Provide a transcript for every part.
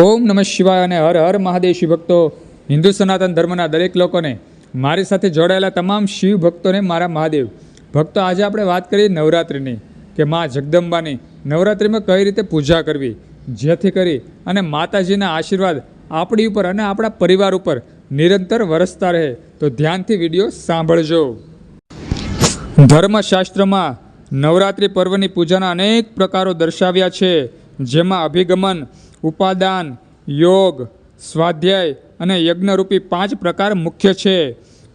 ઓમ નમઃ શિવાય અને હર હર મહાદેવ શિવ ભક્તો. હિન્દુ સનાતન ધર્મના દરેક લોકોને, મારી સાથે જોડાયેલા તમામ શિવ ભક્તોને મારા મહાદેવ. ભક્તો, આજે આપણે વાત કરીએ નવરાત્રિની, કે મા જગદંબાની નવરાત્રિમાં કઈ રીતે પૂજા કરવી, જેથી કરી અને માતાજીના આશીર્વાદ આપણી ઉપર અને આપણા પરિવાર ઉપર નિરંતર વરસતા રહે. તો ધ્યાનથી વિડીયો સાંભળજો. ધર્મશાસ્ત્રમાં નવરાત્રિ પર્વની પૂજાના અનેક પ્રકારો દર્શાવ્યા છે, જેમાં અભિગમન, ઉપાદાન, યોગ, સ્વાધ્યાય અને યજ્ઞરૂપી 5 પ્રકાર મુખ્ય છે.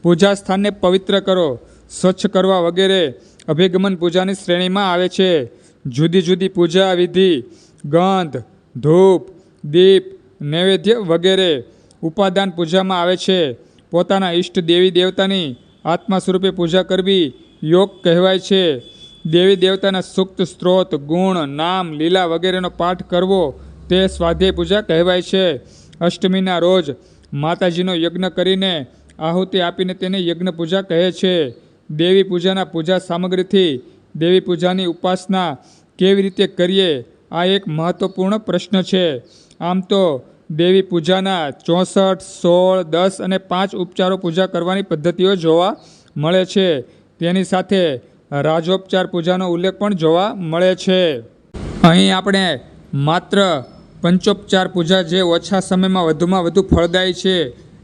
પૂજા સ્થાનને પવિત્ર કરો, સ્વચ્છ કરવા વગેરે અભિગમન પૂજાની શ્રેણીમાં આવે છે. જુદી જુદી પૂજા વિધિ, ગંધ, ધૂપ, દીપ, નૈવેદ્ય વગેરે. ઉપાદાન પૂજામાં આવે છે પોતાના ઈષ્ટ દેવી દેવતાની આત્મા સ્વરૂપે પૂજા કરવી, યોગ કહેવાય છે. દેવી દેવતાના સૂક્ત, સ્ત્રોત, ગુણ, નામ, લીલા વગેરેનો પાઠ કરવો તે સ્વાધ્યાય પૂજા કહેવાય છે. અષ્ટમીના રોજ માતાજીનો યજ્ઞ કરીને આહુતિ આપીને તેને યજ્ઞ પૂજા કહે છે. દેવી પૂજાના પૂજા સામગ્રીથી દેવી પૂજાની ઉપાસના કેવી રીતે કરીએ, આ એક મહત્વપૂર્ણ પ્રશ્ન છે. આમ તો દેવી પૂજાના 64, 16, 10 અને 5 ઉપચારો પૂજા કરવાની પદ્ધતિઓ જોવા મળે છે. તેની સાથે રાજોપચાર પૂજાનો ઉલ્લેખ પણ જોવા મળે છે. અહીં આપણે માત્ર પંચોપચાર પૂજા, જે ઓછા સમયમાં વધુમાં વધુ ફળદાયી છે,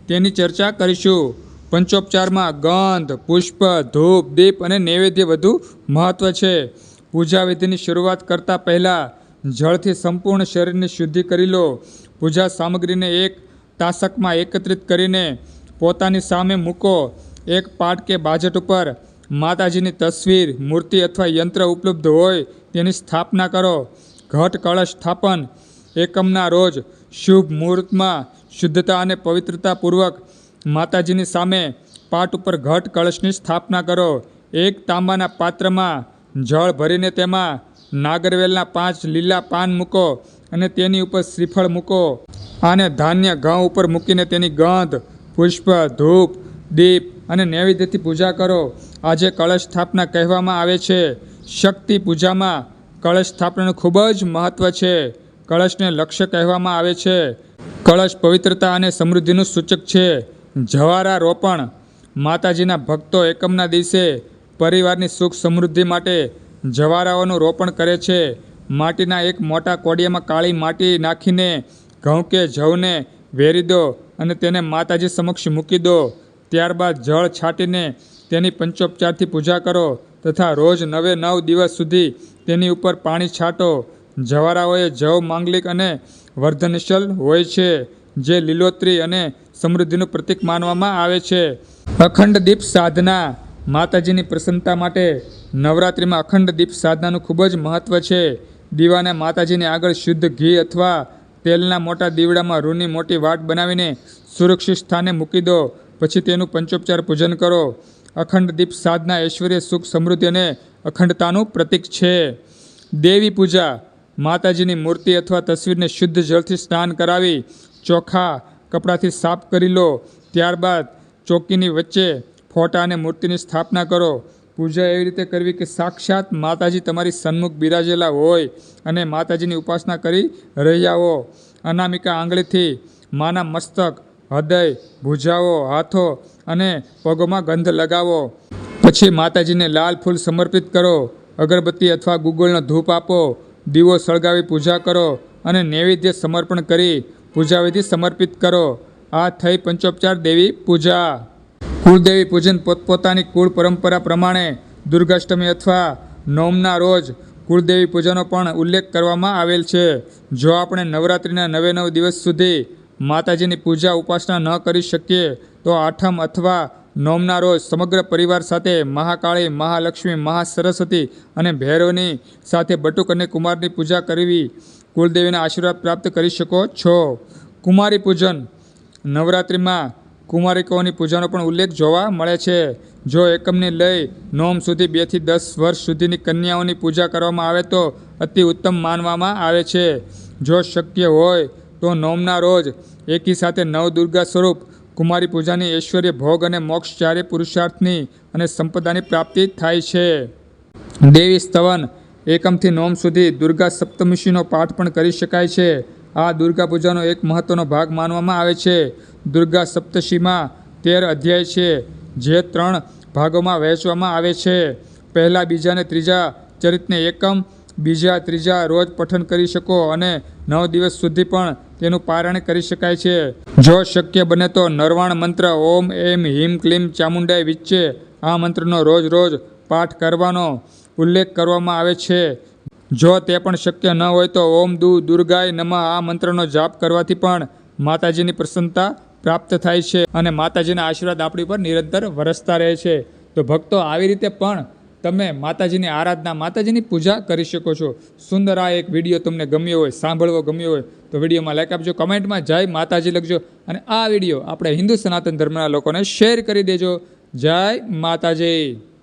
તેની ચર્ચા કરીશું. પંચોપચારમાં ગંધ, પુષ્પ, ધૂપ, દીપ અને નૈવેદ્ય વધુ મહત્વ છે. પૂજા વિધિની શરૂઆત કરતાં પહેલાં જળથી સંપૂર્ણ શરીરની શુદ્ધિ કરી લો. પૂજા સામગ્રીને એક તાસકમાં એકત્રિત કરીને પોતાની સામે મૂકો. એક પાટ કે બાજટ ઉપર માતાજીની તસવીર, મૂર્તિ અથવા યંત્ર ઉપલબ્ધ હોય તેની સ્થાપના કરો. ઘટ કળશ સ્થાપન. એકમના રોજ શુભ મુહૂર્તમાં શુદ્ધતા અને પવિત્રતાપૂર્વક માતાજીની સામે પાટ ઉપર ઘટ કળશની સ્થાપના કરો. એક તાંબાના પાત્રમાં જળ ભરીને તેમાં નાગરવેલના 5 લીલા પાન મૂકો અને તેની ઉપર શ્રીફળ મૂકો. આને ધાન્ય ઘઉં ઉપર મૂકીને તેની ગંધ, પુષ્પ, ધૂપ, દીપ અને નૈવેદ્યથી પૂજા કરો. આજે કળશ સ્થાપના કહેવામાં આવે છે. શક્તિ પૂજામાં કળશ સ્થાપનાનું ખૂબ જ મહત્વ છે. કળશને લક્ષ્ય કહેવામાં આવે છે. કળશ પવિત્રતા અને સમૃદ્ધિનું સૂચક છે. જવારા રોપણ. માતાજીના ભક્તો એકમના દિવસે પરિવારની સુખ સમૃદ્ધિ માટે જવારાઓનું રોપણ કરે છે. માટીના એક મોટા કોડિયામાં કાળી માટી નાખીને ઘઉં કે જવને વેરી દો અને તેને માતાજી સમક્ષ મૂકી દો. ત્યારબાદ જળ છાંટીને તેની પંચોપચારથી પૂજા કરો તથા રોજ 9 દિવસ સુધી તેની ઉપર પાણી છાંટો. જવારાઓએ જવ માંગલિક અને વર્ધનશીલ હોય છે, જે લીલોતરી અને સમૃદ્ધિનું પ્રતીક માનવામાં આવે છે. અખંડ દીપ સાધના. માતાજીની પ્રસન્નતા માટે નવરાત્રિમાં અખંડ દીપ સાધનાનું ખૂબ જ મહત્વ છે. દીવાને માતાજીની આગળ શુદ્ધ ઘી અથવા તેલના મોટા દીવડામાં રૂની મોટી વાટ બનાવીને સુરક્ષિત સ્થાને મૂકી દો. પછી તેનું પંચોપચાર પૂજન કરો. અખંડ દીપ સાધના ઐશ્વર્ય, સુખ, સમૃદ્ધિ અને અખંડતાનું પ્રતીક છે. દેવી પૂજા. માતાજીની મૂર્તિ અથવા તસવીરને શુદ્ધ જળથી સ્નાન કરાવી ચોખ્ખા કપડાથી સાફ કરી લો. ત્યારબાદ ચોકીની વચ્ચે ફોટા અને મૂર્તિની સ્થાપના કરો. પૂજા એવી રીતે કરવી કે સાક્ષાત માતાજી તમારી સન્મુખ બિરાજેલા હોય અને માતાજીની ઉપાસના કરી રહ્યા હો. અનામિકા આંગળીથી માના મસ્તક, હૃદય, ભુજાઓ, હાથો અને પગોમાં ગંધ લગાવો. પછી માતાજીને લાલ ફૂલ સમર્પિત કરો. અગરબત્તી અથવા ગુગળનો ધૂપ આપો. દીવો સળગાવી પૂજા કરો અને નૈવેદ્ય સમર્પણ કરી પૂજાવિધિ સમર્પિત કરો. આ થઈ પંચોપચાર દેવી પૂજા. કુળદેવી પૂજન. પોતપોતાની કુળ પરંપરા પ્રમાણે દુર્ગાષ્ટમી અથવા નોમના રોજ કુળદેવી પૂજાનો પણ ઉલ્લેખ કરવામાં આવેલ છે. જો આપણે નવરાત્રિના 9 દિવસ સુધી માતાજીની પૂજા ઉપાસના ન કરી શકીએ તો આઠમ અથવા નોમના રોજ સમગ્ર પરિવાર સાથે મહાકાળી, મહાલક્ષ્મી, મહાસરસ્વતી અને ભૈરવની સાથે બટુક અને કુમારની પૂજા કરવી કુળદેવીના આશીર્વાદ પ્રાપ્ત કરી શકો છો. કુમારી પૂજન. નવરાત્રિમાં કુમારિકાઓની પૂજાનો પણ ઉલ્લેખ જોવા મળે છે. જો એકમની લઈ નોમ સુધી 2 થી 10 વર્ષ સુધીની કન્યાઓની પૂજા કરવામાં આવે તો અતિ ઉત્તમ માનવામાં આવે છે. જો શક્ય હોય તો નોમના રોજ એકી સાથે નવદુર્ગા સ્વરૂપ કુમારી પૂજાની ઐશ્વર્ય, ભોગ અને મોક્ષ ચારે પુરુષાર્થની અને સંપદાની પ્રાપ્તિ થાય છે. દેવી સ્તવન. એકમથી નોમ સુધી દુર્ગા સપ્તમીનો પાઠ પણ કરી શકાય છે. આ દુર્ગા પૂજાનો એક મહત્વનો ભાગ માનવામાં આવે છે. દુર્ગા સપ્તશીમાં 13 અધ્યાય છે, જે 3 ભાગોમાં વહેંચવામાં આવે છે. પહેલા, બીજા અને ત્રીજા ચરિતને એકમ, બીજા ત્રીજા રોજ પઠન કરી શકો અને 9 દિવસ સુધી પણ તેનું પારાયણ કરી શકાય છે. જો શક્ય બને તો નરવાણ મંત્ર ઓમ એમ હિમ ક્લીમ ચામુંડાય વિચ્ચે આ મંત્રનો રોજ રોજ પાઠ કરવાનો ઉલ્લેખ કરવામાં આવે છે. જો તે પણ શક્ય ન હોય તો ઓમ દુર્ગાય નમઃ આ મંત્રનો જાપ કરવાથી પણ માતાજીની પ્રસન્નતા પ્રાપ્ત થાય છે અને માતાજીના આશીર્વાદ આપણી પર નિરંતર વરસતા રહે છે. તો ભક્તો, આવી રીતે પણ તમે માતાજીની આરાધના, માતાજીની પૂજા કરી શકો છો. સુંદર આ એક વિડીયો તમને ગમ્યો હોય, સાંભળવો ગમ્યો હોય તો વિડીયોમાં લાઈક આપજો, કમેન્ટમાં જય માતાજી લખજો અને આ વિડીયો આપણે હિન્દુ સનાતન ધર્મના લોકોને શેર કરી દેજો. જય માતાજી.